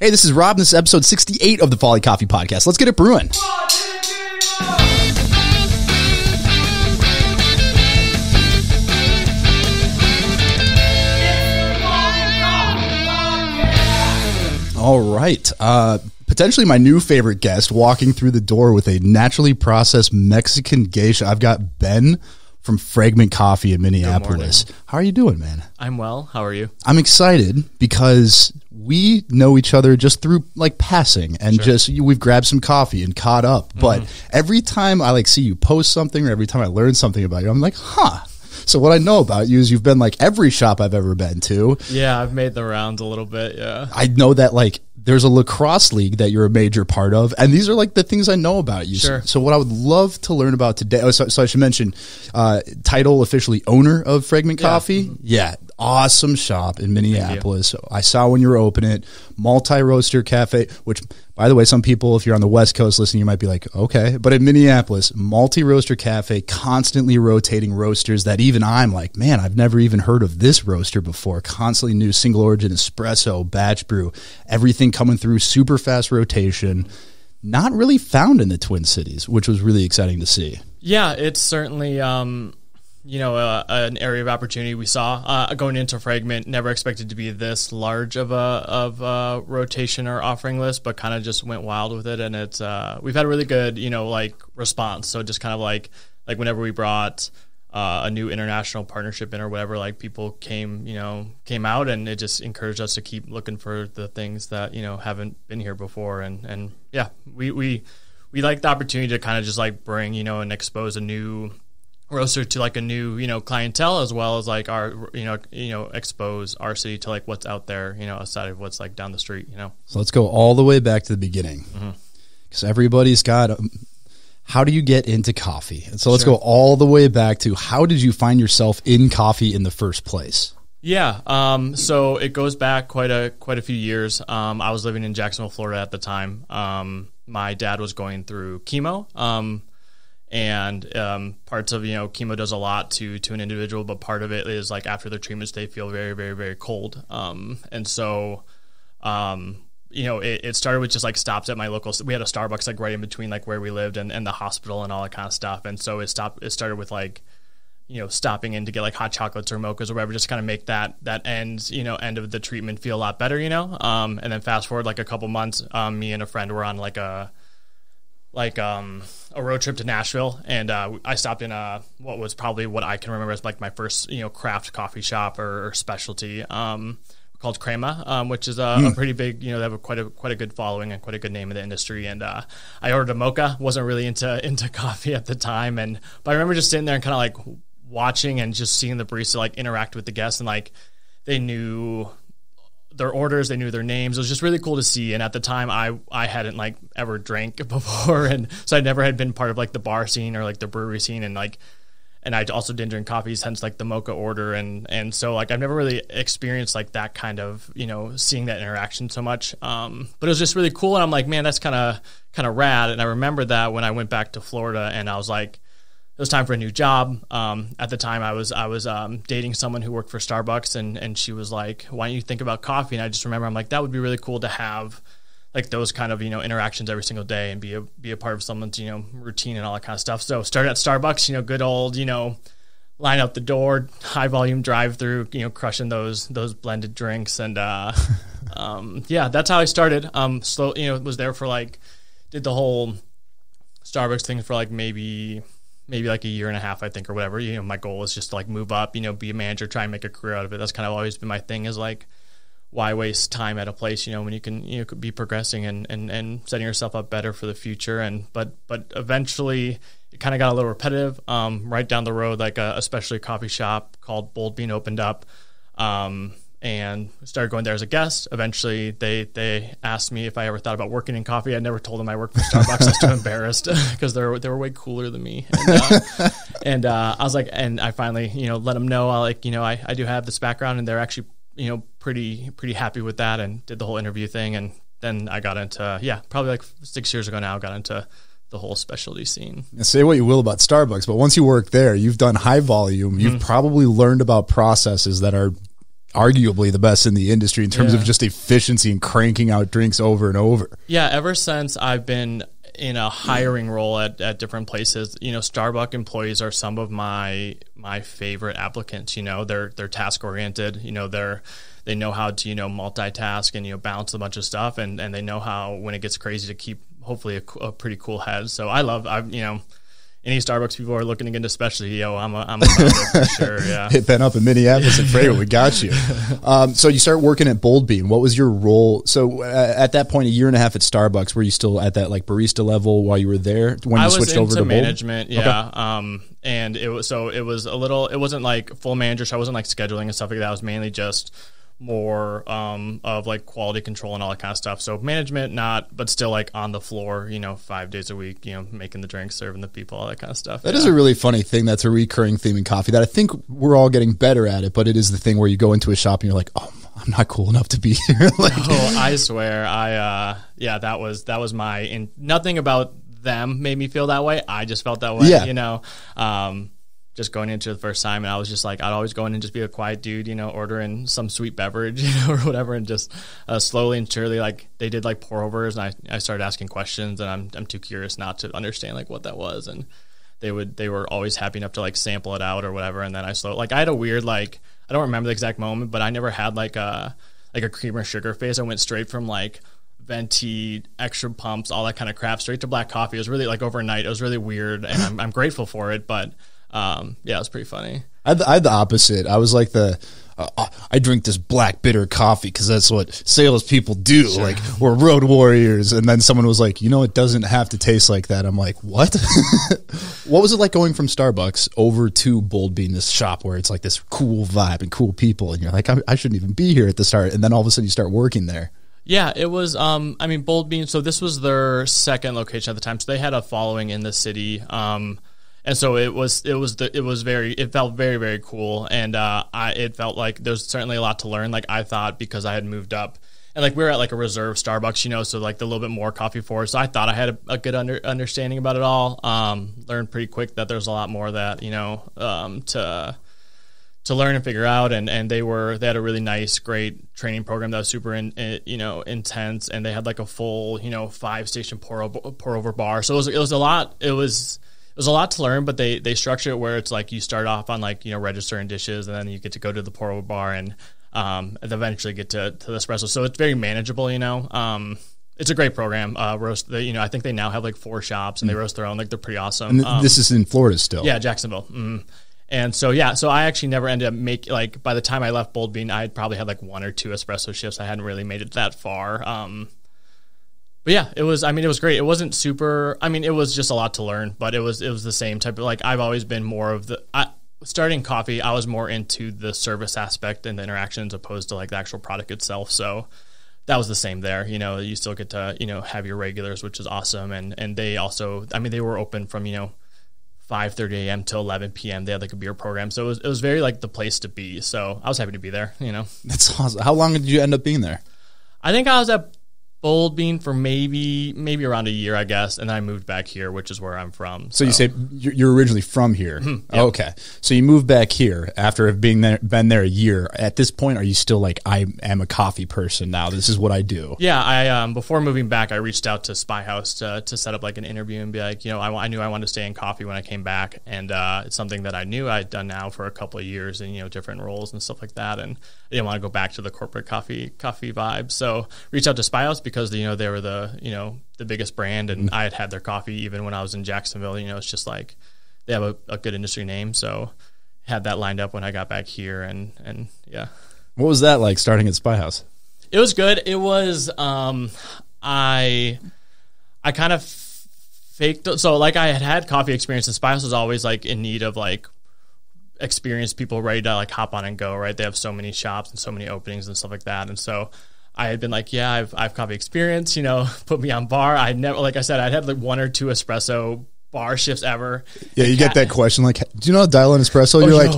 Hey, this is Rob, and this is episode 68 of the Folly Coffee Podcast. Let's get it brewing. All right. Potentially my new favorite guest walking through the door with a naturally processed Mexican geisha. I've got Ben from Fragment Coffee in Minneapolis. How are you doing, man? I'm well. How are you? I'm excited because we know each other just through like passing and just we've grabbed some coffee and caught up. But every time I like see you post something or every time I learn something about you, I'm like, huh. So what I know about you is you've been like every shop I've ever been to. Yeah, I've made the rounds a little bit, yeah. I know that like there's a lacrosse league that you're a major part of, and these are like the things I know about you. Sure. So what I would love to learn about today, so I should mention, title officially owner of Fragment Coffee. Yeah, awesome shop in Minneapolis. So I saw when you were opening it, multi-roaster cafe, which, by the way, some people, if you're on the West Coast listening, you might be like, okay. But in Minneapolis, multi-roaster cafe, constantly rotating roasters that even I'm like, man, I've never even heard of this roaster before. Constantly new single origin espresso, batch brew, everything coming through, super fast rotation. Not really found in the Twin Cities, which was really exciting to see. Yeah, it's certainly an area of opportunity we saw going into Fragment. Never expected to be this large of a rotation or offering list, but kind of just went wild with it, and it's we've had a really good response. So just kind of like whenever we brought a new international partnership in or whatever, like people came out, and it just encouraged us to keep looking for the things that haven't been here before, and yeah, we like the opportunity to kind of just like bring and expose a new roaster to like a new clientele, as well as like our expose our city to like what's out there outside of what's like down the street. So let's go all the way back to the beginning, because everybody's got how do you get into coffee? And so let's go all the way back to how did you find yourself in coffee in the first place? Yeah, so it goes back quite a few years. I was living in Jacksonville, Florida at the time. My dad was going through chemo, and parts of chemo does a lot to an individual, but part of it is like after their treatments they feel very, very, very cold, and so it started with just like stops at my local. We had a Starbucks like right in between like where we lived and the hospital and all that kind of stuff, and so it started with like stopping in to get like hot chocolates or mochas or whatever, just kind of make that end of the treatment feel a lot better, and then fast forward like a couple months, me and a friend were on like a road trip to Nashville, and I stopped in what was probably what I can remember as like my first craft coffee shop or specialty called Crema, which is a pretty big, they have quite a good following and quite a good name in the industry. And I ordered a mocha. Wasn't really into coffee at the time, but I remember just sitting there and kind of like watching and just seeing the barista like interact with the guests, and like they knew their orders, they knew their names. It was just really cool to see. And at the time I hadn't like ever drank before, and so I never had been part of like the bar scene or like the brewery scene, and I also didn't drink coffees, hence like the mocha order, and so like I've never really experienced like that kind of seeing that interaction so much, but it was just really cool, and I'm like, man, that's kind of rad. And I remember that when I went back to Florida, and I was like, it was time for a new job. At the time, I was dating someone who worked for Starbucks, and she was like, why don't you think about coffee? And I just remember I'm like, that would be really cool to have like those kind of interactions every single day and be a part of someone's routine and all that kind of stuff. So started at Starbucks, good old line out the door, high volume drive through, crushing those blended drinks, and yeah, that's how I started. Was there for like did the whole Starbucks thing for like maybe like a year and a half, I think, or whatever. My goal is just to like move up, be a manager, try and make a career out of it. That's kind of always been my thing, is like, why waste time at a place, when you can could be progressing and setting yourself up better for the future. But eventually it kind of got a little repetitive. Right down the road, like a specialty coffee shop called Bold Bean opened up, and started going there as a guest. Eventually they asked me if I ever thought about working in coffee. I never told them I worked for Starbucks. I was too embarrassed because they were way cooler than me. And I was like, and I finally let them know I do have this background, and they're actually pretty happy with that, and did the whole interview thing. And then I got into, probably like 6 years ago now, got into the whole specialty scene. Say what you will about Starbucks, but once you work there, you've done high volume. You've probably learned about processes that are arguably the best in the industry in terms of just efficiency and cranking out drinks over and over. Yeah, ever since I've been in a hiring role at different places, Starbucks employees are some of my favorite applicants. They're task oriented. They know how to multitask and balance a bunch of stuff, and they know how, when it gets crazy, to keep hopefully a pretty cool head. So any Starbucks people are looking to get into specialty, I'm a member for sure. Yeah, hit Ben up in Minneapolis and Fragment, we got you. So you start working at Bold Bean. What was your role? So at that point, a year and a half at Starbucks, were you still at that like barista level while you were there when you switched over to management? Bold? Yeah. Okay. And it was a little. It wasn't like full manager, so I wasn't like scheduling and stuff like that. It was mainly just more of like quality control and all that kind of stuff. So management, but still like on the floor, 5 days a week, making the drinks, serving the people, all that kind of stuff. That is a really funny thing. That's a recurring theme in coffee that I think we're all getting better at it, but it is the thing where you go into a shop and you're like, oh, I'm not cool enough to be here. I swear. That was nothing about them made me feel that way. I just felt that way, just going into the first time, and I was just like, I'd always go in and just be a quiet dude, ordering some sweet beverage, or whatever, and just slowly and surely, like, they did like pour overs, and I started asking questions, and I'm too curious not to understand like what that was, and they were always happy enough to like sample it out or whatever, and then I had a weird, like, I don't remember the exact moment, but I never had like a cream or sugar phase. I went straight from like venti, extra pumps, all that kind of crap, straight to black coffee. It was really like overnight. It was really weird, and I'm grateful for it, but it was pretty funny. I had the opposite. I was like I drink this black bitter coffee because that's what salespeople do. Sure. Like, we're road warriors. And then someone was like, it doesn't have to taste like that. I'm like, what? What was it like going from Starbucks over to Bold Bean, this shop where it's like this cool vibe and cool people, and you're like, I shouldn't even be here at the start. And then all of a sudden you start working there. Yeah, it was, Bold Bean, so this was their second location at the time. So they had a following in the city. And so it felt very, very cool. And it felt like there's certainly a lot to learn. Like, I thought, because I had moved up, and like we were at like a reserve Starbucks, so like the little bit more coffee forward. So I thought I had a good understanding about it all. Learned pretty quick that there's a lot more that, to learn and figure out. And they had a really nice, great training program that was super intense. And they had like a full, 5-station pour over bar. So it was a lot. It was a lot to learn, but they structure it where it's like you start off on like, registering dishes, and then you get to go to the pour over bar and eventually get to the espresso. So it's very manageable, It's a great program. Roast, I think they now have like 4 shops, and they roast their own. Like, they're pretty awesome. And this is in Florida still. Yeah, Jacksonville. Mm-hmm. And so I actually never ended up by the time I left Bold Bean, I had probably had like 1 or 2 espresso shifts. I hadn't really made it that far. But yeah, it was great. It wasn't super, it was just a lot to learn, but it was the same type of, like, I've always been more of starting coffee, I was more into the service aspect and the interaction as opposed to like the actual product itself. So that was the same there. You still get to, have your regulars, which is awesome. And they also, they were open from, 5:30 a.m. to 11 p.m. They had like a beer program. So it was very like the place to be. So I was happy to be there, That's awesome. How long did you end up being there? I think I was at Bold Bean for maybe around a year, I guess, and then I moved back here, which is where I'm from. So you say you're originally from here. Mm-hmm. Yep. Okay. So you moved back here after been there a year. At this point, are you still like, I am a coffee person now, this is what I do? Yeah, I before moving back, I reached out to Spy House to set up like an interview and be like, I knew I wanted to stay in coffee when I came back, and it's something that I knew I'd done now for a couple of years in different roles and stuff like that, and I didn't want to go back to the corporate coffee vibe. So reached out to Spy House because they were the biggest brand, and I had their coffee even when I was in Jacksonville. It's just like they have a good industry name, so had that lined up when I got back here, and yeah. What was that like starting at Spy House? It was good. It was I kind of faked, so like I had coffee experience, and Spy House was always like in need of like experienced people ready to like hop on and go, right? They have so many shops and so many openings and stuff like that, and so I had been like, yeah, I've coffee experience, put me on bar. I never, like I said, I'd had like 1 or 2 espresso bar shifts ever. Yeah, you get that question like, do you know how to dial an espresso? You're like,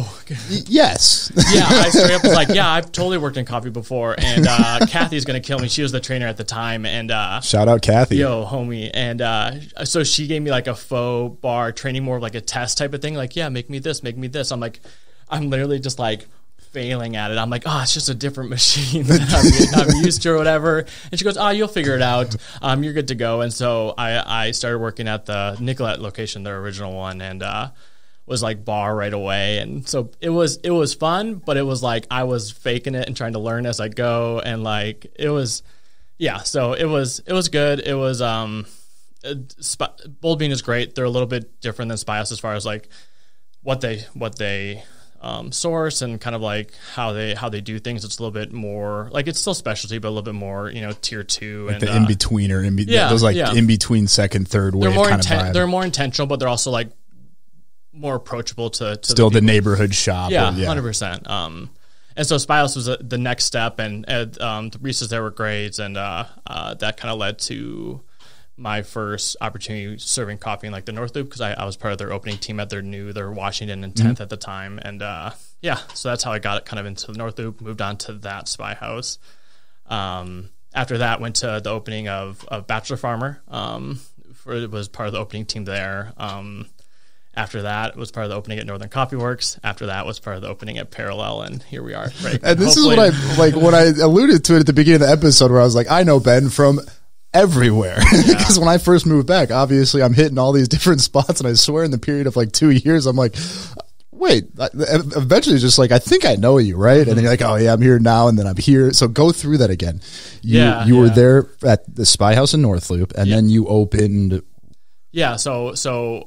yes. Yeah, I straight up was like, yeah, I've totally worked in coffee before, and Kathy's going to kill me. She was the trainer at the time, and shout out Kathy. Yo, homie. And so she gave me like a faux bar training, more of like a test type of thing, like, yeah, make me this. I'm like, I'm literally just like failing at it. I'm like, oh, it's just a different machine that I'm used to or whatever. And she goes, oh, you'll figure it out. You're good to go. And so I started working at the Nicollet location, their original one, and was like bar right away. And so it was fun, but it was like I was faking it and trying to learn as I go. And like it was, yeah. So it was good. It was Bold Bean is great. They're a little bit different than Spy House as far as like what they source and kind of like how they do things. It's a little bit more like it's still specialty, but a little bit more, tier 2 like and the in-betweener, those like in-between second, third wave kind of vibe. They're more intentional, but they're also like more approachable to still the neighborhood shop. Yeah, 100%. And so Spy House was the next step, and the baristas there were great, and that kind of led to my first opportunity serving coffee in like the North Loop, because I was part of their opening team at their Washington and 10th at the time. And so that's how I got it kind of into the North Loop, moved on to that Spy House. After that, went to the opening of Bachelor Farmer. It was part of the opening team there. After that, it was part of the opening at Northern Coffee Works. After that was part of the opening at Parallel, and here we are. Right? And this is what I alluded to it at the beginning of the episode, where I was like, I know Ben from everywhere, because when I first moved back, obviously I'm hitting all these different spots, and I swear in the period of like 2 years, I'm like, wait, eventually just like, I think I know you, right? And then you're like, oh yeah, I'm here now, and then I'm here. So go through that again. You were there at the Spy House in North Loop, and then you opened. Yeah, so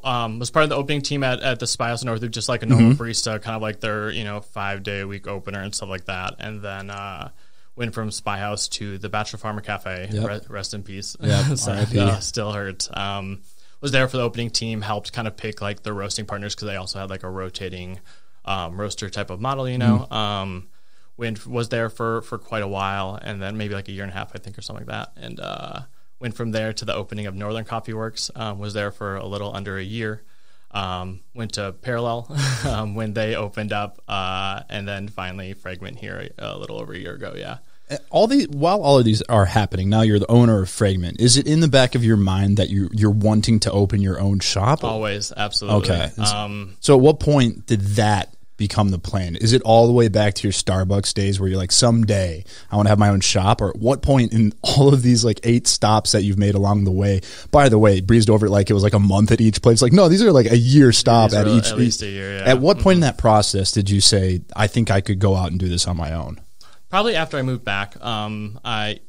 was part of the opening team at the Spy House in North Loop, just like a normal barista, kind of like their 5-day-a-week opener and stuff like that, and then went from Spy House to the Bachelor Farmer Cafe. Rest in peace. Still hurt. Was there for the opening team, helped kind of pick like the roasting partners, because they also had like a rotating roaster type of model. Was there for quite a while, and then maybe like a year and a half, I think, or something like that, and went from there to the opening of Northern Coffee Works. Was there for a little under a year. Went to Parallel when they opened up, and then finally Fragment here a little over a year ago. Yeah. While all of these are happening, now you're the owner of Fragment. Is it in the back of your mind that you're wanting to open your own shop? Always, absolutely. Okay. So at what point did that become the plan? Is it all the way back to your Starbucks days, where you're like, someday I want to have my own shop? Or at what point in all of these like 8 stops that you've made along the way, by the way, breezed over it like it was like a month at each place? Like, no, these are like a year stop at each. At least a year, yeah. At what point in that process did you say, I think I could go out and do this on my own? Probably after I moved back. I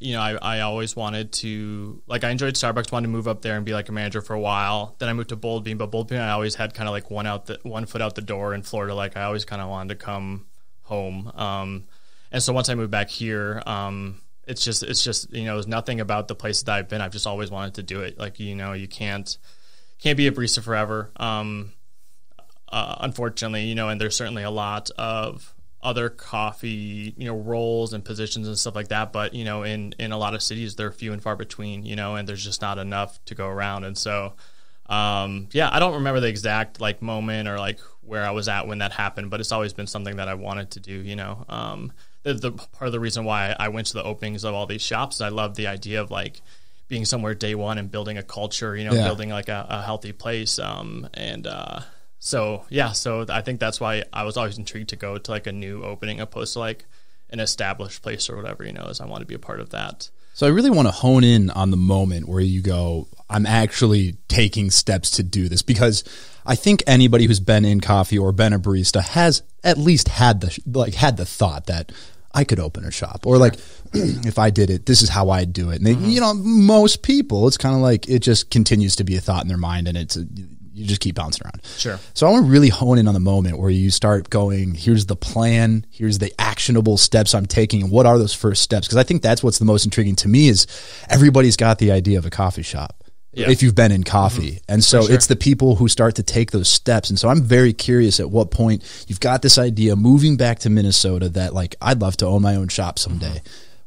always wanted to, like, I enjoyed Starbucks, wanted to move up there and be like a manager for a while. Then I moved to Bold Bean, but Bold Bean, I always had kind of like one foot out the door in Florida. Like, I always kind of wanted to come home. And so once I moved back here, it's just there's nothing about the places that I've been. I've just always wanted to do it. Like, you can't be a barista forever. Unfortunately, and there's certainly a lot of other coffee, roles and positions and stuff like that. But, in a lot of cities, they're few and far between, and there's just not enough to go around. And so, I don't remember the exact like moment or like where I was at when that happened, but it's always been something that I wanted to do, the part of the reason why I went to the openings of all these shops is I love the idea of like being somewhere day one and building a culture, building like a healthy place. So I think that's why I was always intrigued to go to like a new opening opposed to like an established place or whatever, as I want to be a part of that. So I really want to hone in on the moment where you go, I'm actually taking steps to do this, because I think anybody who's been in coffee or been a barista has at least had the thought that I could open a shop, or like, if I did it, this is how I'd do it. And they, most people, it's kind of like, it just continues to be a thought in their mind, and you just keep bouncing around. Sure. So I want to really hone in on the moment where you start going, here's the plan, here's the actionable steps I'm taking, and what are those first steps? Because I think that's what's the most intriguing to me, is everybody's got the idea of a coffee shop. Yeah. If you've been in coffee. And so it's the people who start to take those steps. And so I'm very curious at what point you've got this idea moving back to Minnesota that like, I'd love to own my own shop someday.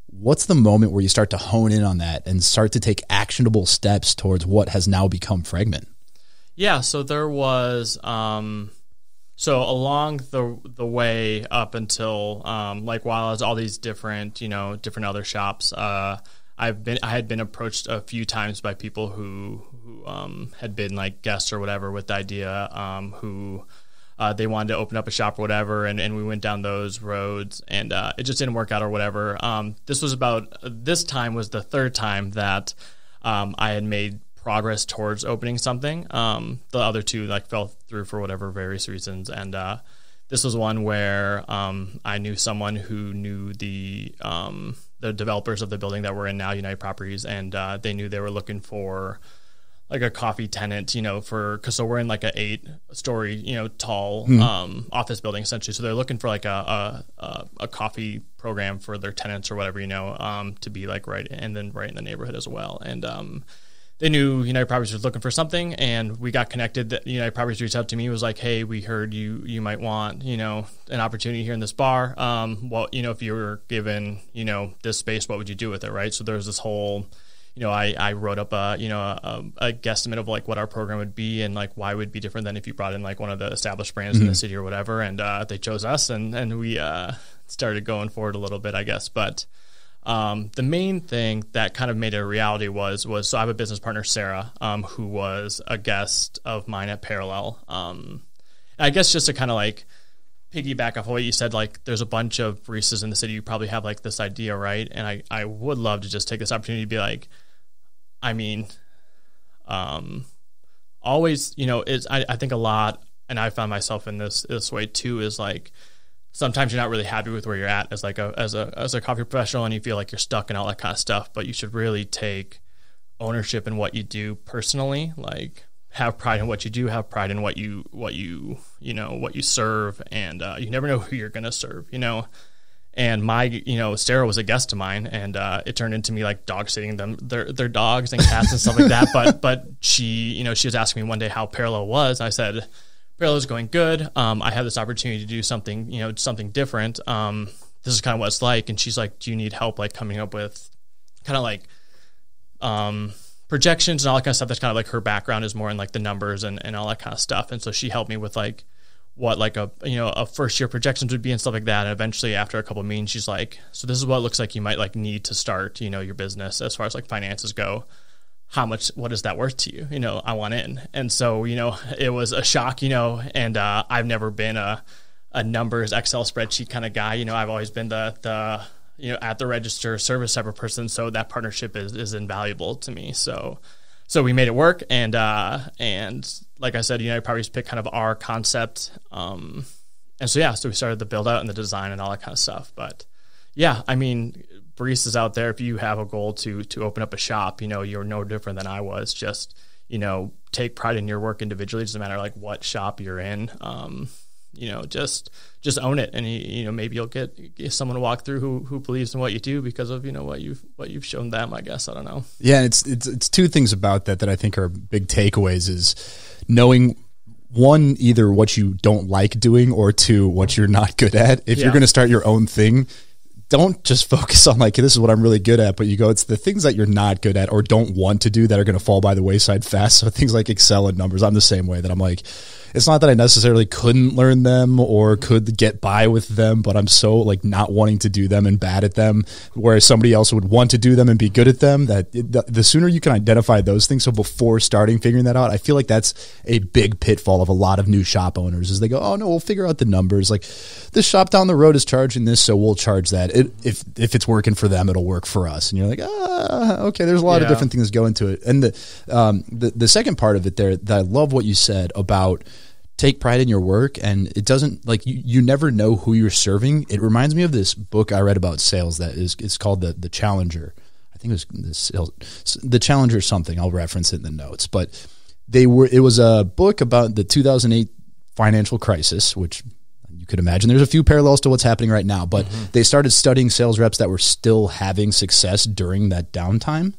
What's the moment where you start to hone in on that and start to take actionable steps towards what has now become Fragment? Yeah, so there was along the way up until like while I was all these different other shops, I had been approached a few times by people who had been like guests or whatever with the idea, who they wanted to open up a shop or whatever, and we went down those roads, and it just didn't work out or whatever. This time was the third time that I had made progress towards opening something. The other two like fell through for whatever various reasons, and this was one where I knew someone who knew the developers of the building that we're in now, United Properties, and they knew they were looking for like a coffee tenant, so we're in like a 8-story, tall office building essentially. So they're looking for like a coffee program for their tenants or whatever, to be like right in the neighborhood as well. And they knew United Properties was looking for something, and we got connected. United Properties reached out to me, was like, "Hey, we heard you might want, an opportunity here in this bar. If you were given, this space, what would you do with it?" Right. So there was this whole, I wrote up a guesstimate of like what our program would be and like why it would be different than if you brought in like one of the established brands in the city or whatever. And they chose us, and we started going forward a little bit, I guess. But the main thing that kind of made it a reality was so I have a business partner, Sarah, who was a guest of mine at Parallel. I guess just to kind of like piggyback off what you said, like there's a bunch of baristas in the city. You probably have like this idea, right? And I would love to just take this opportunity to be like, always, I think a lot, and I found myself in this way too, is like, sometimes you're not really happy with where you're at as like as a coffee professional, and you feel like you're stuck and all that kind of stuff, but you should really take ownership in what you do personally, like have pride in what you do, have pride in what you serve, and you never know who you're going to serve, And Sarah was a guest of mine, and it turned into me like dog sitting them, their dogs and cats and stuff like that. But she, she was asking me one day how Parallel was. I said, Parallel is going good. I have this opportunity to do something, something different. This is kind of what it's like. And she's like, do you need help like coming up with kind of like projections and all that kind of stuff? That's kind of like her background is more in like the numbers and all that kind of stuff. And so she helped me with like what like a first year projections would be and stuff like that. And eventually after a couple of meetings, she's like, so this is what it looks like you might like need to start, your business as far as like finances go. What is that worth to you? I want in. And so, it was a shock, and I've never been a numbers Excel spreadsheet kind of guy. I've always been the at the register service type of person. So that partnership is invaluable to me. So we made it work. And like I said, United Properties picked kind of our concept. And so we started the build out and the design and all that kind of stuff. But yeah, baristas out there, if you have a goal to open up a shop, you're no different than I was. Just, take pride in your work individually. It doesn't matter like what shop you're in. Just own it, and maybe you'll get someone to walk through who believes in what you do because of what you've shown them. I guess, I don't know. Yeah, it's two things about that I think are big takeaways: is knowing, one, either what you don't like doing, or two, what you're not good at. If you're going to start your own thing, don't just focus on like, this is what I'm really good at, but it's the things that you're not good at or don't want to do that are going to fall by the wayside fast. So things like Excel and numbers, I'm the same way, that I'm like, it's not that I necessarily couldn't learn them or could get by with them, but I'm so like not wanting to do them and bad at them, whereas somebody else would want to do them and be good at them, that the sooner you can identify those things. So before figuring that out, I feel like that's a big pitfall of a lot of new shop owners, is they go, oh no, we'll figure out the numbers. Like, this shop down the road is charging this, so we'll charge that. If it's working for them, it'll work for us. And you're like, okay, there's a lot of different things that go into it. And the second part of it there, that I love what you said about take pride in your work, and it doesn't, like, you never know who you're serving. It reminds me of this book I read about sales it's called the Challenger. I think it was the Challenger something. I'll reference it in the notes, but it was a book about the 2008 financial crisis, which you could imagine there's a few parallels to what's happening right now, but they started studying sales reps that were still having success during that downtime.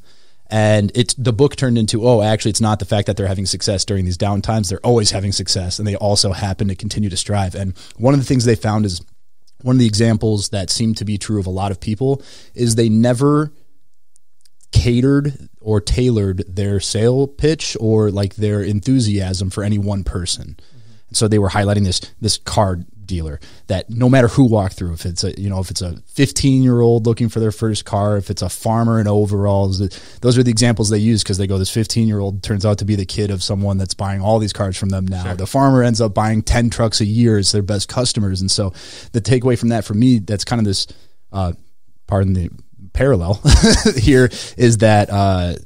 And the book turned into, actually, it's not the fact that they're having success during these downtimes. They're always having success, and they also happen to continue to strive. And one of the things they found is, one of the examples that seemed to be true of a lot of people, is they never catered or tailored their sale pitch or like their enthusiasm for any one person. So they were highlighting this card dealer that no matter who walked through, if it's a 15-year-old looking for their first car, if it's a farmer in overalls, those are the examples they use, because they go, this 15-year-old turns out to be the kid of someone that's buying all these cars from them now. Sure. The farmer ends up buying 10 trucks a year as their best customers. And so the takeaway from that for me, that's kind of this, pardon the parallel here, is that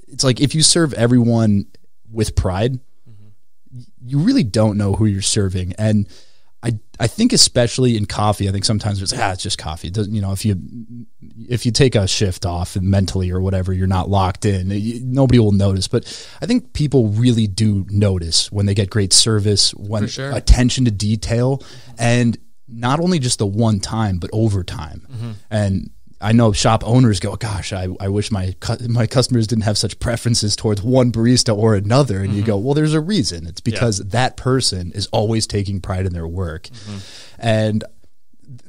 it's like if you serve everyone with pride, you really don't know who you're serving. And I think especially in coffee, I think sometimes it's just coffee. It doesn't, if you take a shift off and mentally or whatever, you're not locked in, nobody will notice. But I think people really do notice when they get great service, when attention to detail, and not only just the one time, but over time. Mm-hmm. And I know shop owners go, gosh, I wish my customers didn't have such preferences towards one barista or another. And you go, well, there's a reason. It's because that person is always taking pride in their work. Mm-hmm. And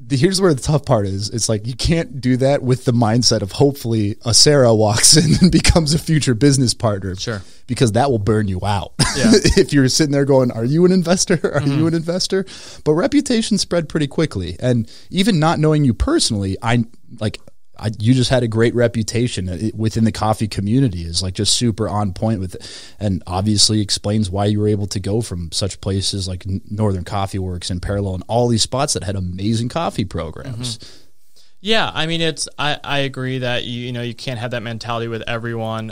here's where the tough part is. It's like, you can't do that with the mindset of hopefully a Sarah walks in and becomes a future business partner. Sure. Because that will burn you out. Yeah. If you're sitting there going, are you an investor? Are you an investor? But reputation spread pretty quickly. And even not knowing you personally, you just had a great reputation within the coffee community, is like just super on point with it, and obviously explains why you were able to go from such places like Northern Coffee Works and Parallel and all these spots that had amazing coffee programs. Mm-hmm. Yeah, I mean, I agree that you can't have that mentality with everyone,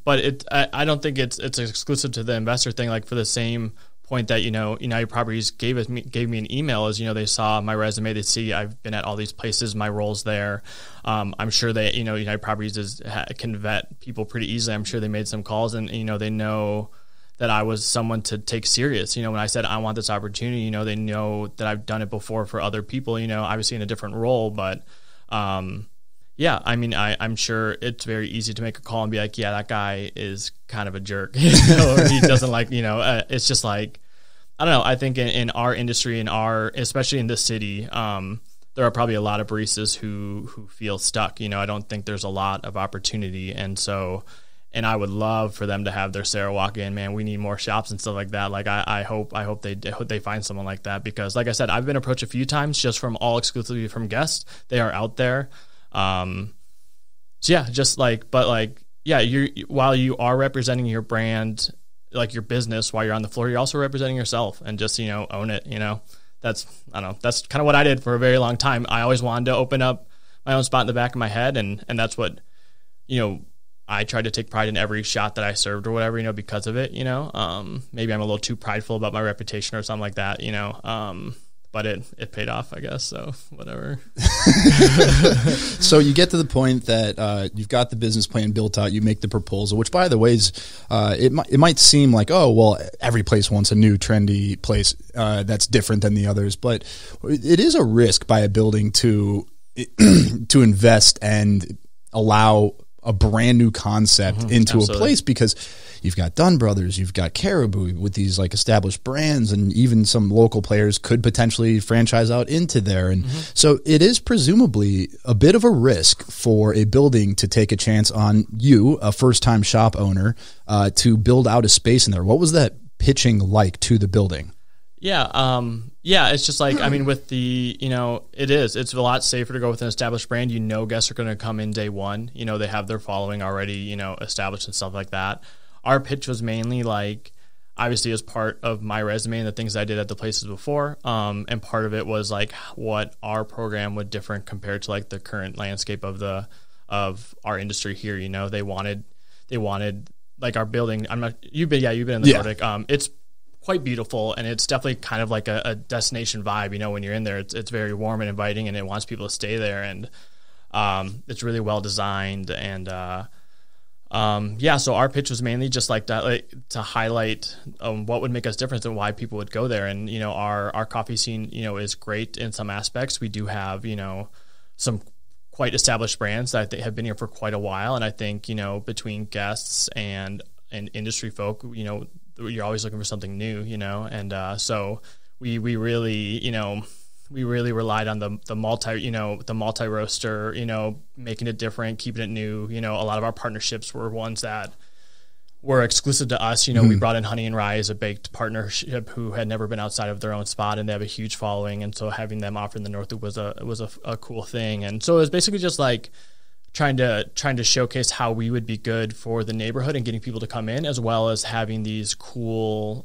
but I don't think it's exclusive to the investor thing. Like, for the same point that United Properties gave me an email, as they saw my resume, they see I've been at all these places, my roles there. I'm sure they United Properties can vet people pretty easily. I'm sure they made some calls, and they know that I was someone to take serious. When I said I want this opportunity, they know that I've done it before for other people. Obviously in a different role, but yeah, I mean, I'm sure it's very easy to make a call and be like, yeah, that guy is kind of a jerk, or he doesn't like, it's just like, I don't know. I think in our industry, especially in this city, there are probably a lot of baristas who feel stuck. I don't think there's a lot of opportunity. And I would love for them to have their Sarah walk in, man, we need more shops and stuff like that. Like, I hope they find someone like that, because like I said, I've been approached a few times just from exclusively from guests. They are out there. So yeah, while you are representing your brand, like your business, while you're on the floor, you're also representing yourself, and just, own it. That's kind of what I did for a very long time. I always wanted to open up my own spot in the back of my head. And that's what, I tried to take pride in every shot that I served or whatever, because of it, maybe I'm a little too prideful about my reputation or something like that, but it paid off, I guess. So whatever. So you get to the point that you've got the business plan built out. You make the proposal, which, by the way, is it might seem like, oh, well, every place wants a new trendy place that's different than the others, but it is a risk by a building to invest and allow a brand new concept into Absolutely. A place, because you've got Dunn Brothers, you've got Caribou with these like established brands, and even some local players could potentially franchise out into there. And so it is presumably a bit of a risk for a building to take a chance on you, a first-time shop owner, to build out a space in there. What was that pitching like to the building? Yeah, it's just like, I mean, with it's a lot safer to go with an established brand. Guests are going to come in day one. They have their following already, established and stuff like that. Our pitch was mainly like, obviously, as part of my resume and the things I did at the places before. And part of it was like what our program would different compared to like the current landscape of our industry here. They wanted like our building. You've been in the Nordic. It's quite beautiful, and it's definitely kind of like a destination vibe. When you're in there, it's very warm and inviting, and it wants people to stay there, and it's really well designed. And so our pitch was mainly just like that, like, to highlight what would make us different and why people would go there. And our coffee scene is great in some aspects. We do have some quite established brands that have been here for quite a while, and I think between guests and industry folk, you're always looking for something new, and so we really relied on the multi roaster, making it different, keeping it new. A lot of our partnerships were ones that were exclusive to us. You know, we brought in Honey and Rye as a baked partnership who had never been outside of their own spot, and they have a huge following. And so having them offer in the North Loop was a cool thing. And so it was basically just like trying to showcase how we would be good for the neighborhood and getting people to come in, as well as having these cool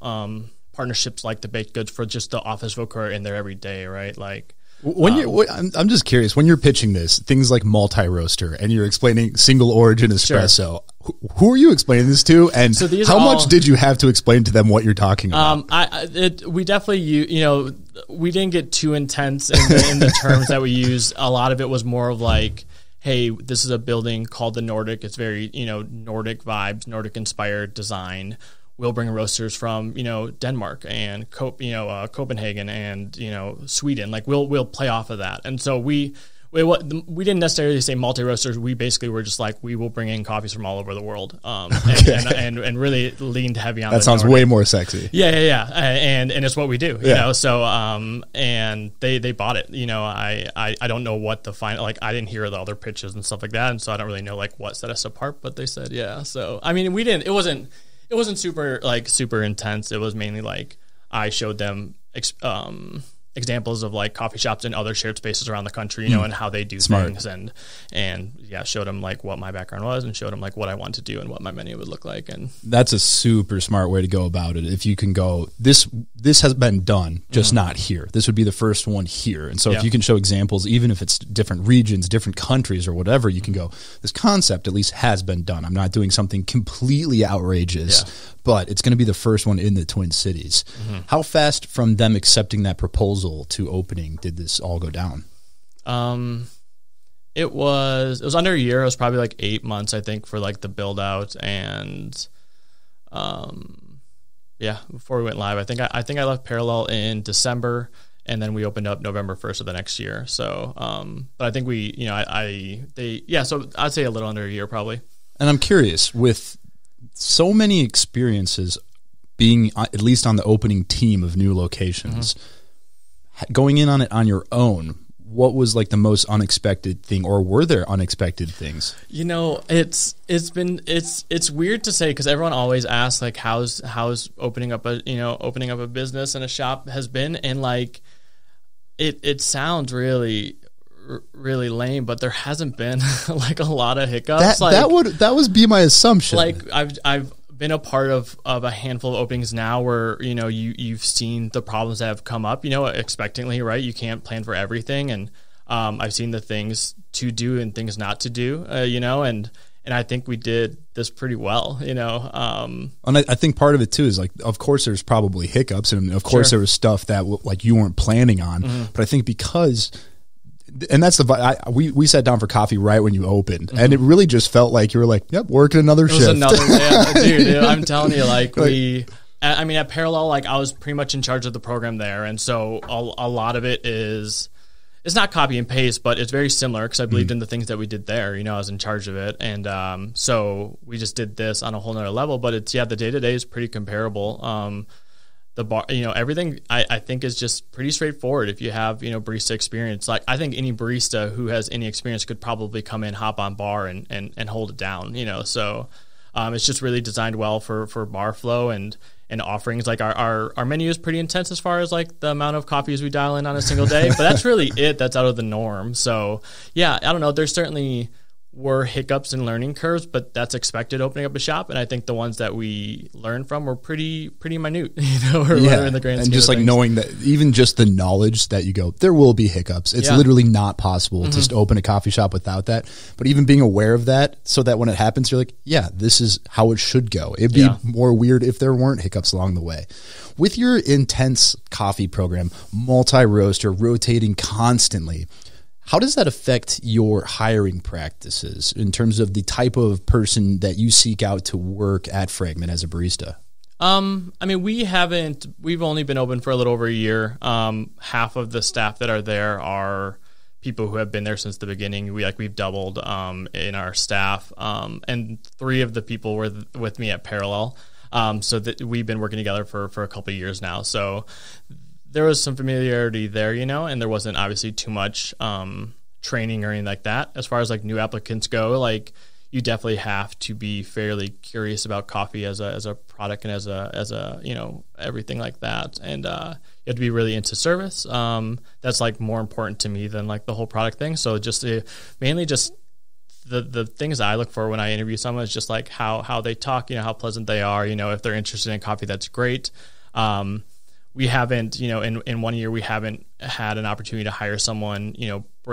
partnerships like the baked goods for just the office folk who are in there every day, right? Like, I'm just curious, when you're pitching this, things like multi-roaster, and you're explaining single origin espresso, who are you explaining this to, and so how much did you have to explain to them what you're talking about? We definitely, you know, we didn't get too intense in the terms that we used. A lot of it was more of like, hey, this is a building called the Nordic. It's very, you know, Nordic vibes, Nordic inspired design. We'll bring roasters from, you know, Denmark and Copenhagen and, you know, Sweden. Like we'll play off of that. And so we didn't necessarily say multi roasters. We basically were just like, we will bring in coffees from all over the world, and really leaned heavy on that. Sounds way more sexy. Yeah. And it's what we do, you know. So and they bought it. You know, I don't know what the final, like, I didn't hear the other pitches and stuff like that, and so I don't really know like what set us apart. But they said So I mean, it wasn't super intense. It was mainly like I showed them examples of like coffee shops in other shared spaces around the country, you know, and how they do things, and showed them like what my background was, and showed them like what I wanted to do and what my menu would look like. And that's a super smart way to go about it. If you can go, this has been done, just not here. This would be the first one here. And so if you can show examples, even if it's different regions, different countries or whatever, you can go, this concept at least has been done. I'm not doing something completely outrageous, but it's going to be the first one in the Twin Cities. How fast from them accepting that proposal to opening did this all go down? It was under a year. It was probably like 8 months, I think, for like the build out, and before we went live. I think I left Parallel in December, and then we opened up November 1st of the next year. So but I think we, you know, so I'd say a little under a year probably. And I'm curious, with so many experiences being at least on the opening team of new locations, going in on it on your own, what was like the most unexpected thing, or were there unexpected things? You know, it's weird to say, because everyone always asks like how's opening up a business and a shop has been, and like it sounds really lame, but there hasn't been like a lot of hiccups. That would be my assumption. Like I've been a part of a handful of openings now where, you know, you've seen the problems that have come up, you know, expectantly, right? You can't plan for everything. And I've seen the things to do and things not to do, you know, and I think we did this pretty well, you know. And I think part of it too is like, of course there's probably hiccups, and of course there was stuff that like you weren't planning on, but I think because, and that's we sat down for coffee right when you opened, and it really just felt like you were like, yep, working another shift. Dude, I'm telling you, like I mean, at Parallel, like I was pretty much in charge of the program there, and so a lot of it is, it's not copy and paste, but it's very similar because I believed in the things that we did there. You know, I was in charge of it, and so we just did this on a whole nother level. But it's the day to day is pretty comparable. The bar, you know, everything I think is just pretty straightforward. If you have, you know, barista experience, like I think any barista who has any experience could probably come in, hop on bar and hold it down, you know. So it's just really designed well for bar flow and offerings. Like our menu is pretty intense as far as like the amount of coffees we dial in on a single day, but that's really it. That's out of the norm. So yeah, I don't know. There's certainly were hiccups and learning curves, but that's expected opening up a shop. And I think the ones that we learned from were pretty minute, you know, in the grand scheme. And just like knowing that, even just the knowledge that you go, there will be hiccups. It's literally not possible to open a coffee shop without that. But even being aware of that, so that when it happens, you're like, yeah, this is how it should go. It'd be more weird if there weren't hiccups along the way. With your intense coffee program, multi-roaster, rotating constantly, how does that affect your hiring practices in terms of the type of person that you seek out to work at Fragment as a barista? I mean, we've only been open for a little over a year. Half of the staff that are there are people who have been there since the beginning. We've doubled in our staff, and 3 of the people were with me at Parallel. So that we've been working together for a couple of years now. So there was some familiarity there, you know, and there wasn't obviously too much training or anything like that. As far as like new applicants go, like you definitely have to be fairly curious about coffee as a product and as a everything like that. And you have to be really into service. That's like more important to me than like the whole product thing. So just mainly just the things I look for when I interview someone is just like how they talk, how pleasant they are, if they're interested in coffee, that's great. We haven't, in 1 year, we haven't had an opportunity to hire someone,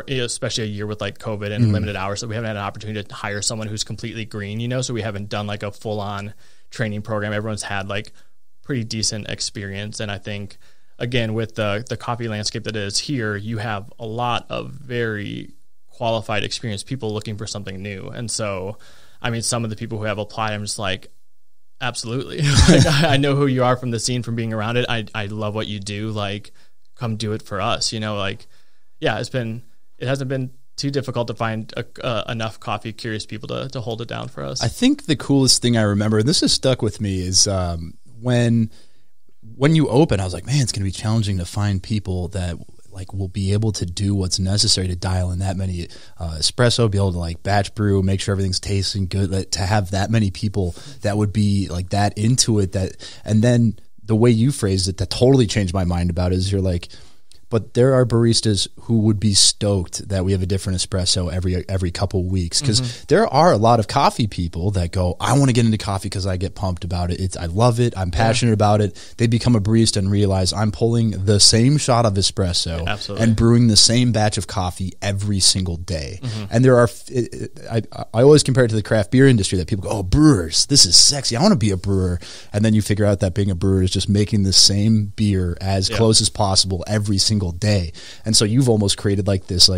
especially a year with like COVID and limited hours. So we haven't had an opportunity to hire someone who's completely green, so we haven't done like a full on training program. Everyone's had like pretty decent experience. And I think, again, with the coffee landscape that is here, you have a lot of very qualified, experienced people looking for something new. And so, I mean, some of the people who have applied, I'm just like, absolutely. Like, I know who you are from the scene, from being around it. I love what you do. Like, come do it for us. Like, yeah, it hasn't been too difficult to find enough coffee curious people to hold it down for us. I think the coolest thing I remember, and this has stuck with me, is when you open, I was like, man, it's going to be challenging to find people that like will be able to do what's necessary to dial in that many espresso, be able to like batch brew, make sure everything's tasting good, to have that many people that would be like that into it. And then the way you phrased it, that totally changed my mind about it, is you're like, but there are baristas who would be stoked that we have a different espresso every couple weeks, because there are a lot of coffee people that go, I want to get into coffee because I get pumped about it. I love it. I'm passionate about it. They become a barista and realize I'm pulling the same shot of espresso and brewing the same batch of coffee every single day. And there are, I always compare it to the craft beer industry, that people go, oh, brewers, this is sexy. I want to be a brewer. And then you figure out that being a brewer is just making the same beer as close as possible every single day. And so you've almost created like this,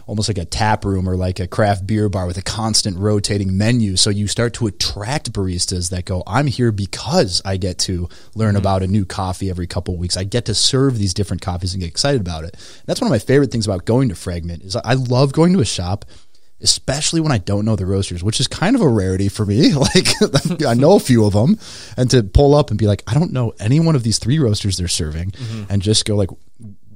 almost like a tap room or like a craft beer bar with a constant rotating menu. So you start to attract baristas that go, I'm here because I get to learn about a new coffee every couple of weeks. I get to serve these different coffees and get excited about it. And that's one of my favorite things about going to Fragment, is I love going to a shop, especially when I don't know the roasters, which is kind of a rarity for me. Like, I know a few of them, and to pull up and be like, I don't know any one of these 3 roasters they're serving, and just go like,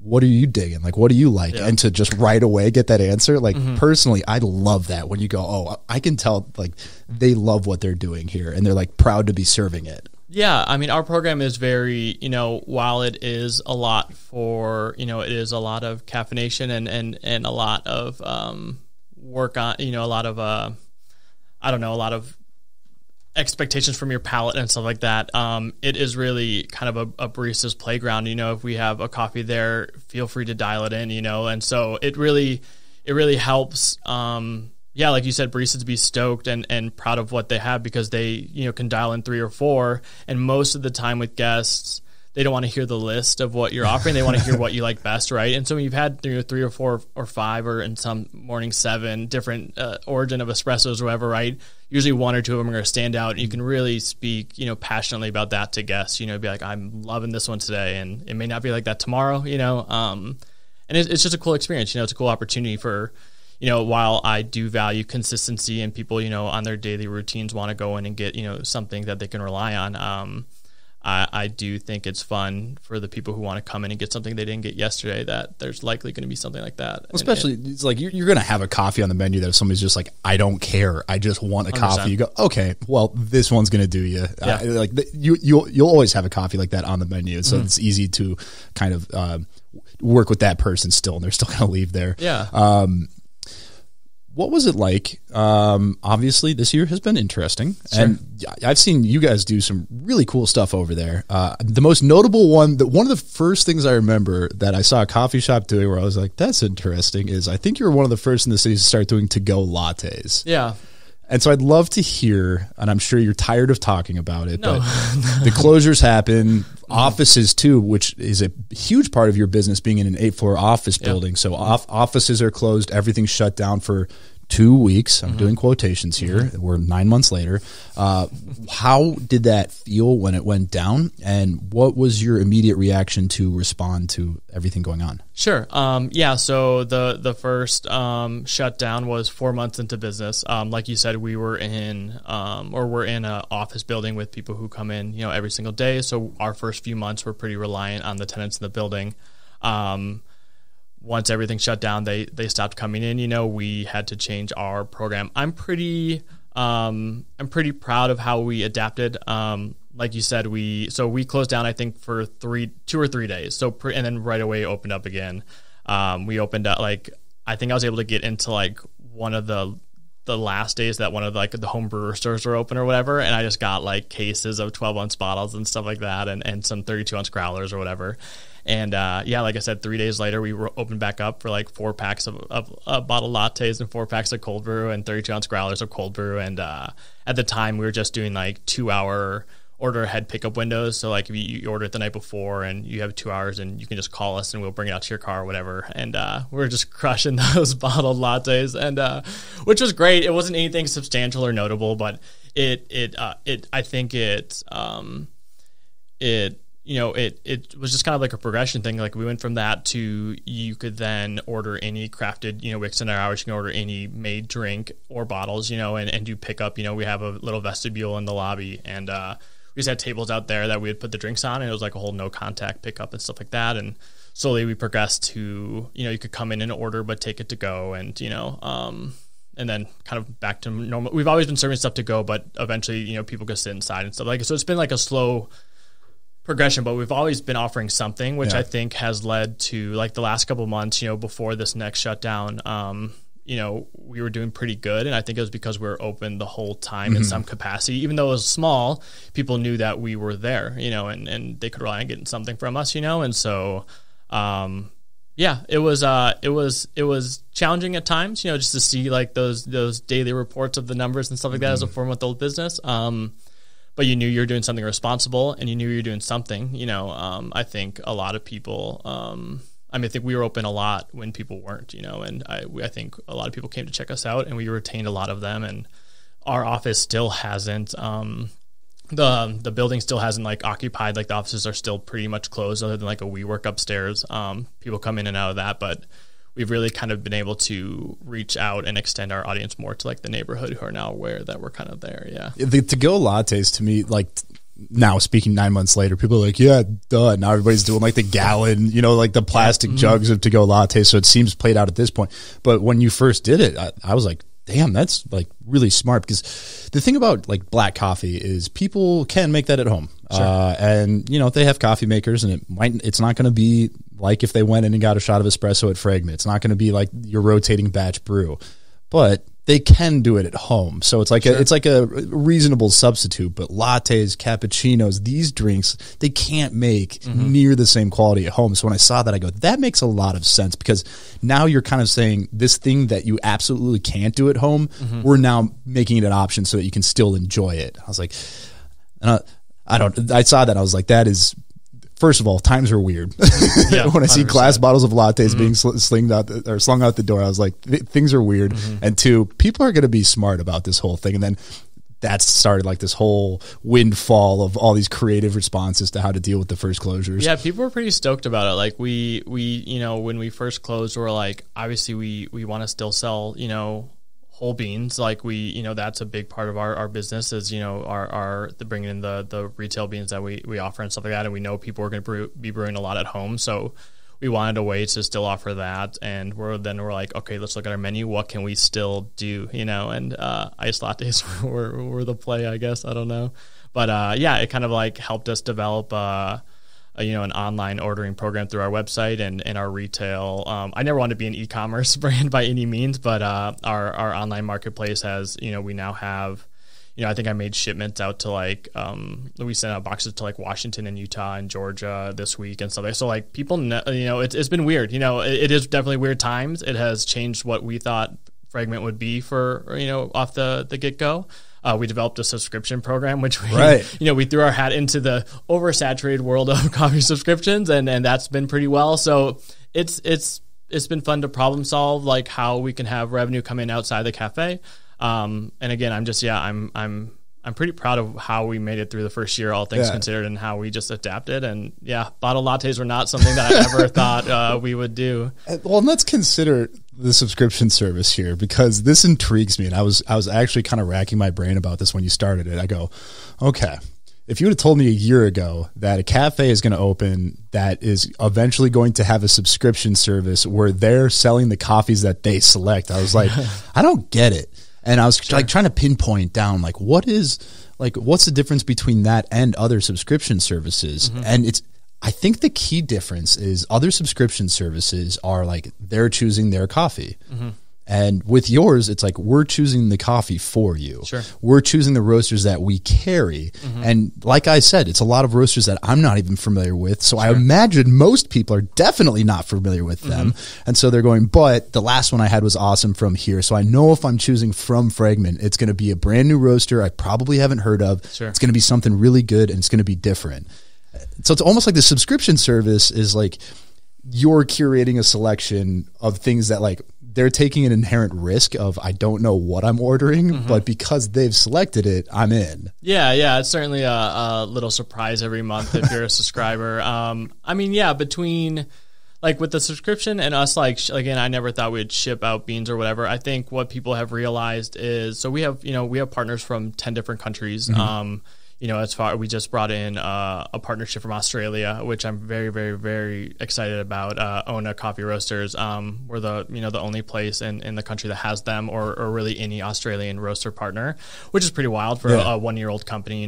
what are you digging? Like, what do you like? And to just right away get that answer. Like, personally, I love that when you go, oh, I can tell like they love what they're doing here, and they're like proud to be serving it. Yeah, I mean, our program is very, while it is a lot for, it is a lot of caffeination and a lot of work on, a lot of, a lot of expectations from your palate and stuff like that. It is really kind of a barista's playground. If we have a coffee there, feel free to dial it in, and so it really helps. Like you said, baristas be stoked and proud of what they have, because they, can dial in 3 or 4. And most of the time with guests, they don't want to hear the list of what you're offering. They want to hear what you like best, right? And so when you've had 3 or 4 or 5, or in some mornings 7 different origin of espressos or whatever, right? Usually 1 or 2 of them are going to stand out. And you can really speak, passionately about that to guests. Be like, I'm loving this one today, and it may not be like that tomorrow. And it's just a cool experience. It's a cool opportunity for, while I do value consistency and people, on their daily routines want to go in and get, something that they can rely on. I do think it's fun for the people who want to come in and get something they didn't get yesterday, that there's likely going to be something like that. Especially, it's like you're going to have a coffee on the menu that if somebody's just like, I don't care, I just want a 100%. Coffee. You go, okay, well, this one's going to do you. Yeah. You'll always have a coffee like that on the menu. So it's easy to kind of work with that person still, and they're still going to leave there. Yeah. What was it like? Obviously, this year has been interesting, and I've seen you guys do some really cool stuff over there. The most notable one of the first things I remember that I saw a coffee shop doing, where I was like, that's interesting, is I think you were one of the first in the city to start doing to-go lattes. Yeah. And so I'd love to hear, and I'm sure you're tired of talking about it, but the closures happen, offices too, which is a huge part of your business, being in an 8-floor office building. So offices are closed, everything's shut down for 2 weeks. I'm doing quotations here. We're 9 months later. How did that feel when it went down? And what was your immediate reaction to respond to everything going on? Sure. So the first shutdown was 4 months into business. Like you said, we were in we're in an office building with people who come in, every single day. So our first few months were pretty reliant on the tenants in the building. once everything shut down, they stopped coming in. You know, we had to change our program. I'm pretty proud of how we adapted. Like you said, we closed down, I think, for 2 or 3 days. And then right away opened up again. We opened up, like, I think I was able to get into like one of the last days that one of like the home brewer stores were open or whatever, and I just got like cases of 12-ounce bottles and stuff like that, and some 32-ounce growlers or whatever. And like I said, 3 days later we were opened back up for like 4 packs of bottled lattes and 4 packs of cold brew and 32-ounce growlers of cold brew. And at the time we were just doing like 2-hour order ahead pickup windows. So like if you order it the night before and you have 2 hours, and you can just call us and we'll bring it out to your car or whatever. And we're just crushing those bottled lattes, and which was great. It wasn't anything substantial or notable, but it was just kind of like a progression thing. Like we went from that to, you could then order any crafted, wicks in our hours. You can order any made drink or bottles, and do pick up. We have a little vestibule in the lobby, and we just had tables out there that we would put the drinks on, and it was like a whole no contact pickup and stuff like that. And slowly we progressed to, you could come in and order, but take it to go, and, and then kind of back to normal. We've always been serving stuff to go, but eventually, people could sit inside and stuff like. So it's been like a slow progression, but we've always been offering something, which I think has led to like the last couple of months, before this next shutdown, we were doing pretty good. And I think it was because we were open the whole time in some capacity. Even though it was small, people knew that we were there, and they could rely on getting something from us, and so, it was challenging at times, just to see like those daily reports of the numbers and stuff like that as a 4-month-old business. But you knew you were doing something responsible, and you knew you were doing something, I think a lot of people, I think we were open a lot when people weren't, and I think a lot of people came to check us out, and we retained a lot of them. And our office still hasn't, the building still hasn't like occupied, like the offices are still pretty much closed other than like a WeWork upstairs. People come in and out of that, but we've really kind of been able to reach out and extend our audience more to like the neighborhood, who are now aware that we're kind of there. Yeah. The to-go lattes, to me, like now speaking 9 months later, people are like, yeah, duh. Now everybody's doing like the gallon, like the plastic jugs of to-go lattes. So it seems played out at this point. But when you first did it, I was like, damn, that's like really smart, because the thing about like black coffee is people can make that at home. Sure. And they have coffee makers, and it's not going to be like if they went in and got a shot of espresso at Fragment. It's not going to be like your rotating batch brew, but they can do it at home. So it's like a reasonable substitute. But lattes, cappuccinos, these drinks, they can't make near the same quality at home. So when I saw that, I go, that makes a lot of sense, because now you're kind of saying this thing that you absolutely can't do at home, we're now making it an option so that you can still enjoy it. I was like, I saw that, I was like, that is, first of all, times are weird. Yeah, when I see 100%. Glass bottles of lattes being slung out the door, I was like, things are weird. And 2, people are going to be smart about this whole thing. And then that started like this whole windfall of all these creative responses to how to deal with the first closures. Yeah, people were pretty stoked about it. Like we when we first closed, we were like, obviously we want to still sell, whole beans. Like that's a big part of our business is, our bringing in the retail beans that we offer and stuff like that. And we know people are going to be brewing a lot at home. So we wanted a way to still offer that. And we're like, okay, let's look at our menu. What can we still do? And iced lattes were the play, I guess. I don't know. But it kind of like helped us develop an online ordering program through our website and our retail. I never wanted to be an e-commerce brand by any means, but our online marketplace has, we now have, I think I made shipments out to like, we sent out boxes to like Washington and Utah and Georgia this week and stuff like that. So like people, it's been weird. It is definitely weird times. It has changed what we thought Fragment would be for, off the get-go. We developed a subscription program, which we threw our hat into the oversaturated world of coffee subscriptions, and that's been pretty well. So it's been fun to problem solve, like how we can have revenue come in outside the cafe. And again, I'm pretty proud of how we made it through the first year, all things considered, and how we just adapted. And bottle lattes were not something that I ever thought we would do. Well, and let's consider the subscription service here, because this intrigues me. And I was actually kind of racking my brain about this when you started it. I go, okay, If you would have told me a year ago that a cafe is going to open that is eventually going to have a subscription service where they're selling the coffees that they select, I was like, I don't get it. And I was like trying to pinpoint down like what's the difference between that and other subscription services? And I think the key difference is other subscription services are like they're choosing their coffee. And with yours, it's like we're choosing the coffee for you. Sure. We're choosing the roasters that we carry. And like I said, it's a lot of roasters that I'm not even familiar with. So I imagine most people are definitely not familiar with them. And so they're going, but the last one I had was awesome from here. So I know if I'm choosing from Fragment, it's going to be a brand new roaster I probably haven't heard of. It's going to be something really good and it's going to be different. So it's almost like the subscription service is like you're curating a selection of things that like they're taking an inherent risk of I don't know what I'm ordering, but because they've selected it, I'm in. Yeah, it's certainly a little surprise every month if you're a subscriber. I mean, yeah, between like with the subscription and us, like again, I never thought we'd ship out beans or whatever. I think what people have realized is so we have partners from 10 different countries. We just brought in a partnership from Australia, which I'm very, very, very excited about. Ona Coffee Roasters. We're the only place in the country that has them or really any Australian roaster partner, which is pretty wild for a 1-year-old company,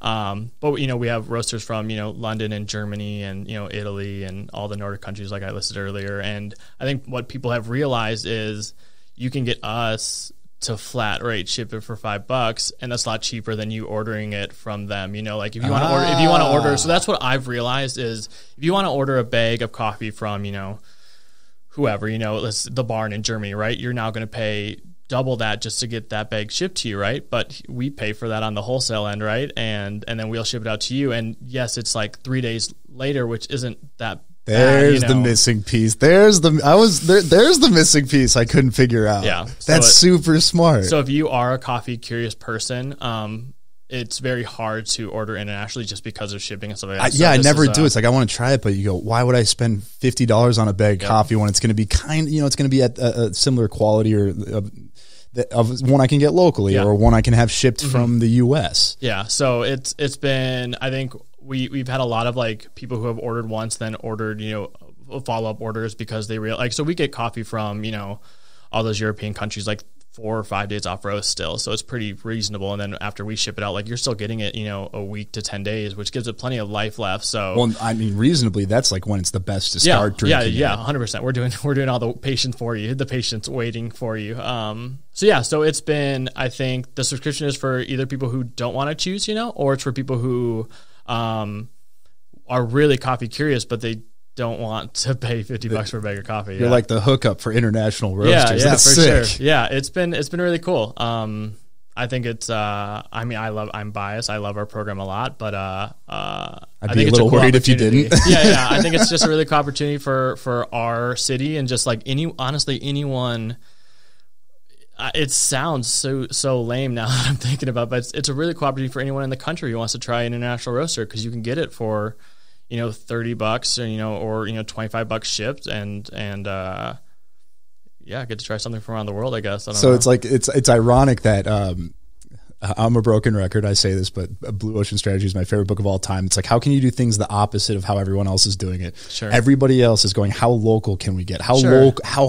But we have roasters from London and Germany and Italy and all the Nordic countries like I listed earlier. And I think what people have realized is you can get us to flat rate ship it for $5, and that's a lot cheaper than you ordering it from them. Like if you want to order, so that's what I've realized is if you want to order a bag of coffee from whoever, the barn in Germany, right? You're now going to pay double that just to get that bag shipped to you, right? But we pay for that on the wholesale end, right? And then we'll ship it out to you. And yes, it's like 3 days later, which isn't that There's the missing piece. There's the missing piece I couldn't figure out. Yeah. That's super smart. So if you are a coffee curious person, it's very hard to order internationally just because of shipping and stuff like that. I never do. It's like I want to try it, but you go, why would I spend $50 on a bag of coffee when it's going to be it's going to be at a similar quality or of one I can get locally or one I can have shipped from the US. Yeah. So it's been, I think we've had a lot of like people who have ordered once, then ordered, follow-up orders because they so we get coffee from, all those European countries, like 4 or 5 days off roast still. So it's pretty reasonable. And then after we ship it out, like you're still getting it, a week to 10 days, which gives it plenty of life left. So, well, I mean, reasonably, that's like when it's the best to start drinking. Yeah, 100%. We're doing all the patience for you, the patient's waiting for you. So it's been, I think the subscription is for either people who don't want to choose, or it's for people who, are really coffee curious, but they don't want to pay $50 for a bag of coffee. You're like the hookup for international roasters. Yeah, that's for sick. Sure. Yeah, it's been really cool. I think it's. I'm biased. I love our program a lot, but I'd be a little worried if you didn't. yeah. I think it's just a really cool opportunity for our city and just like anyone. It sounds so lame now that I'm thinking about, but it's a really cool opportunity for anyone in the country who wants to try an international roaster because you can get it for $30 or $25 shipped and get to try something from around the world, I guess. It's like it's ironic that I'm a broken record. I say this, but Blue Ocean Strategy is my favorite book of all time. It's like, how can you do things the opposite of how everyone else is doing it? Sure. Everybody else is going, how local can we get? How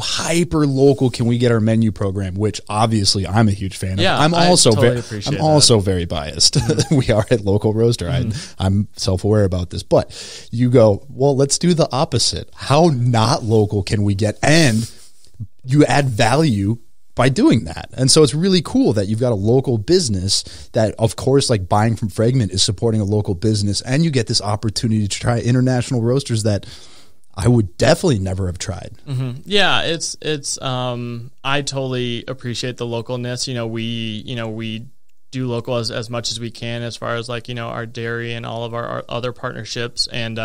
hyper local can we get our menu program? Which obviously I'm a huge fan of. Yeah, I'm also very biased. Mm-hmm. We are at Local Roaster. I'm self-aware about this, but you go, well, let's do the opposite. How not local can we get? And you add value by doing that. And so it's really cool that you've got a local business that, of course, like buying from Fragment is supporting a local business, and you get this opportunity to try international roasters that I would definitely never have tried. Mm-hmm. Yeah, it's I totally appreciate the localness. We do local as much as we can as far as like, our dairy and all of our other partnerships. And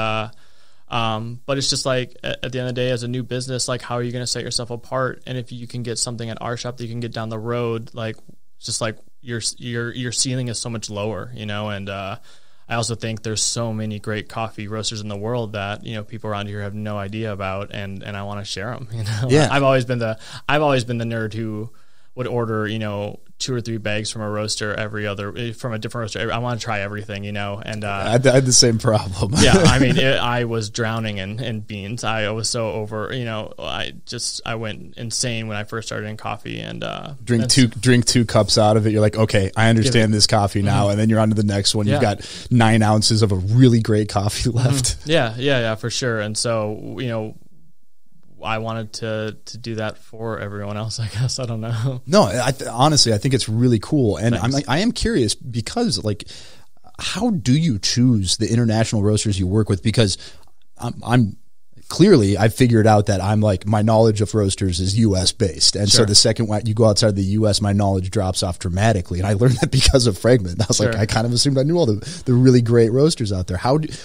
but it's just like at the end of the day, as a new business, like how are you going to set yourself apart? And if you can get something at our shop that you can get down the road, like just like your ceiling is so much lower, And I also think there's so many great coffee roasters in the world that people around here have no idea about, and I want to share them. Yeah, I've always been the nerd who would order 2 or 3 bags from a roaster from a different roaster. I want to try everything, and I had the same problem. Yeah, I mean, I was drowning in beans. I was so over, I went insane when I first started in coffee, and drink 2 cups out of it. You're like, okay, I understand this coffee now, and then you're on to the next one. You've got 9 ounces of a really great coffee left. Yeah, for sure. And so, I wanted to do that for everyone else, I guess. I don't know. No, honestly, I think it's really cool. And I am curious because, like, how do you choose the international roasters you work with? Because I'm clearly, I've figured out that I'm like, my knowledge of roasters is U.S. based. And so the second you go outside the U.S., my knowledge drops off dramatically. And I learned that because of Fragment. I was like, I kind of assumed I knew all the really great roasters out there.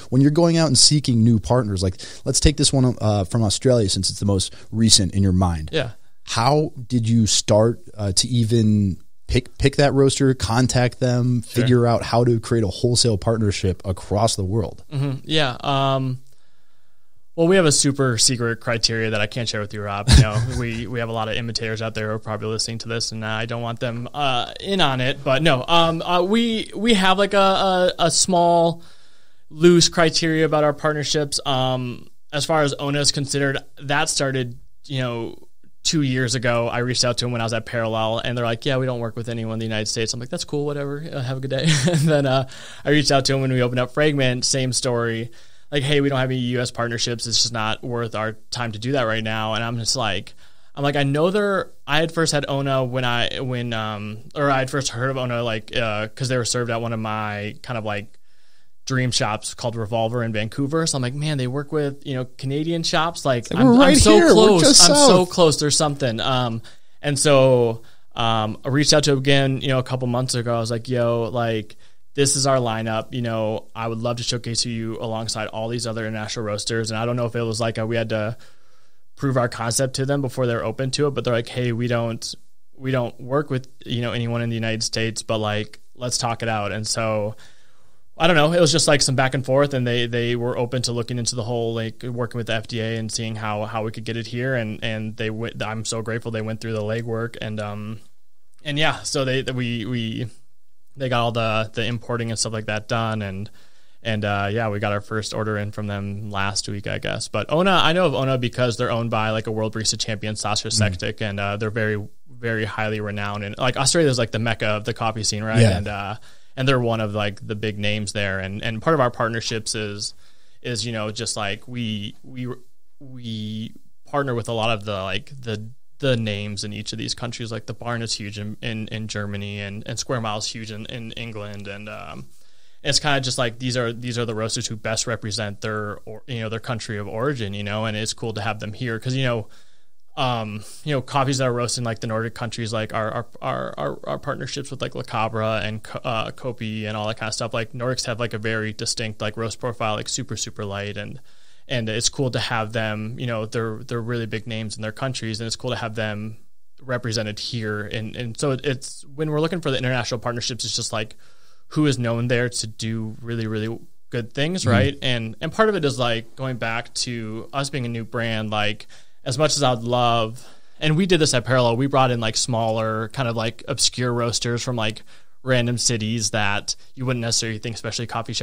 When you're going out and seeking new partners, like, let's take this one from Australia, since it's the most recent in your mind. Yeah. How did you start to even pick that roaster, contact them, figure out how to create a wholesale partnership across the world? Mm-hmm. Yeah. Well, we have a super secret criteria that I can't share with you, Rob. We have a lot of imitators out there who are probably listening to this, and I don't want them in on it. But no, we have like a small, loose criteria about our partnerships. As far as ONA is considered, that started 2 years ago. I reached out to them when I was at Parallel, and they're like, yeah, we don't work with anyone in the United States. I'm like, that's cool, whatever. Have a good day. And then I reached out to them when we opened up Fragment, same story. Like, hey, we don't have any U.S. partnerships. It's just not worth our time to do that right now. And I'm like, I know I had first had ONA I had first heard of ONA, like, because they were served at one of my kind of like dream shops called Revolver in Vancouver. So I'm like, man, they work with, Canadian shops. Like, I'm so close. I'm so close. There's something. And so I reached out to them again, a couple months ago. I was like, yo, like, this is our lineup. I would love to showcase you alongside all these other international roasters. And I don't know if it was like we had to prove our concept to them before they're open to it, but they're like, hey, we don't work with, anyone in the United States, but like, let's talk it out. And so I don't know, it was just like some back and forth, and they were open to looking into the whole, like, working with the FDA and seeing how we could get it here. And I'm so grateful they went through the legwork, and yeah, so they got all the importing and stuff like that done, and we got our first order in from them last week, I guess. But ONA, I know of ONA because they're owned by like a world barista champion, Sasha Sektic, and they're very, very highly renowned. And like Australia is like the mecca of the coffee scene, right? Yeah. And they're one of like the big names there. And part of our partnerships is just like we partner with a lot of the names in each of these countries. Like the Barn is huge in Germany, and Square Mile is huge in England, and it's kind of just like these are the roasters who best represent their country of origin, and it's cool to have them here because coffees that are roasted in like the Nordic countries, like our partnerships with like La Cabra and Kopi and all that kind of stuff. Like Nordics have like a very distinct like roast profile, like super, super light, and it's cool to have them, they're really big names in their countries, and it's cool to have them represented here. And so it's, when we're looking for the international partnerships, it's just like who is known there to do really, really good things, right? And part of it is like going back to us being a new brand, like as much as I'd love, and we did this at Parallel, we brought in like smaller kind of like obscure roasters from like random cities that you wouldn't necessarily think especially coffee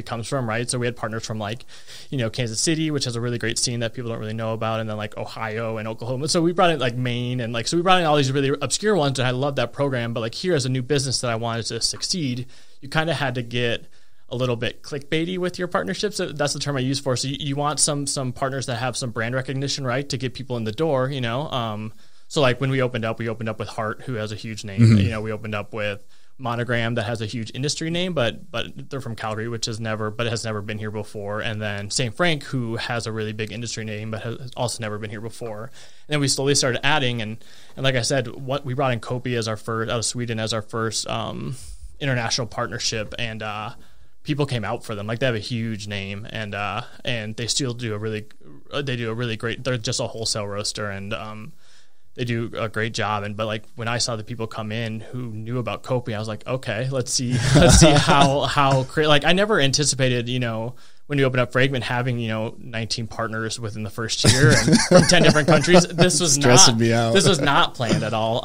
comes from, right? So we had partners from like, Kansas City, which has a really great scene that people don't really know about, and then like Ohio and Oklahoma. So we brought in like Maine, and like, so we brought in all these really obscure ones, and I love that program. But like here, as a new business that I wanted to succeed, you kind of had to get a little bit clickbaity with your partnerships. That's the term I use for. So you want some partners that have some brand recognition, right, to get people in the door, So like when we opened up with Hart, who has a huge name. We opened up with Monogram, that has a huge industry name, but they're from Calgary, which has never been here before. And then St. Frank, who has a really big industry name, but has also never been here before. And then we slowly started adding, and like I said, what we brought in Kopi as our first, out of Sweden, as our first international partnership, and people came out for them. Like, they have a huge name, and they still do a really great. They're just a wholesale roaster, and they do a great job. But like when I saw the people come in who knew about Kopi, I was like, okay, let's see how like I never anticipated, when when you open up Fragment, having 19 partners within the first year and from 10 different countries, this was not planned at all.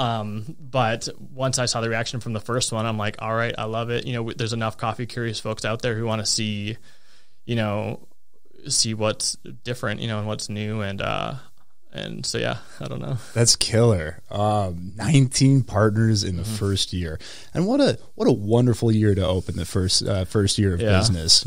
But once I saw the reaction from the first one, I'm like, all right, I love it. There's enough coffee curious folks out there who want to see what's different, and what's new, and so, yeah, I don't know. That's killer. 19 partners in the first year, and what a wonderful year to open the first year of business.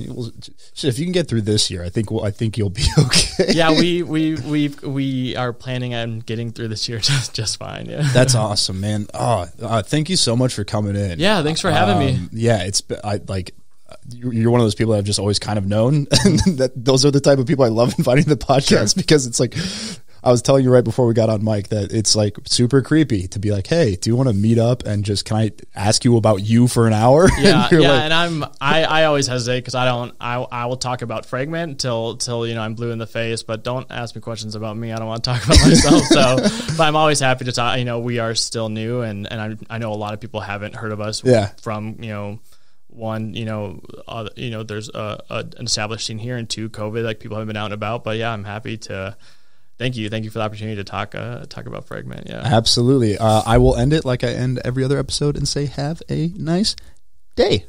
If you can get through this year, I think you'll be okay. Yeah, we are planning on getting through this year just fine. Yeah, that's awesome, man. Thank you so much for coming in. Yeah, thanks for having me. Yeah, you're one of those people I've just always kind of known, and that those are the type of people I love inviting to the podcast because it's like. I was telling you right before we got on mic that it's like super creepy to be like, hey, do you want to meet up and just, can I ask you about you for an hour? Yeah. And I always hesitate because I will talk about Fragment till I'm blue in the face, but don't ask me questions about me. I don't want to talk about myself. But I'm always happy to talk. We are still new, and I know a lot of people haven't heard of us from, one, there's an established scene here, and two, COVID, like people haven't been out and about, but yeah, I'm happy to. Thank you for the opportunity to talk about Fragment. Yeah, absolutely. I will end it like I end every other episode and say, have a nice day.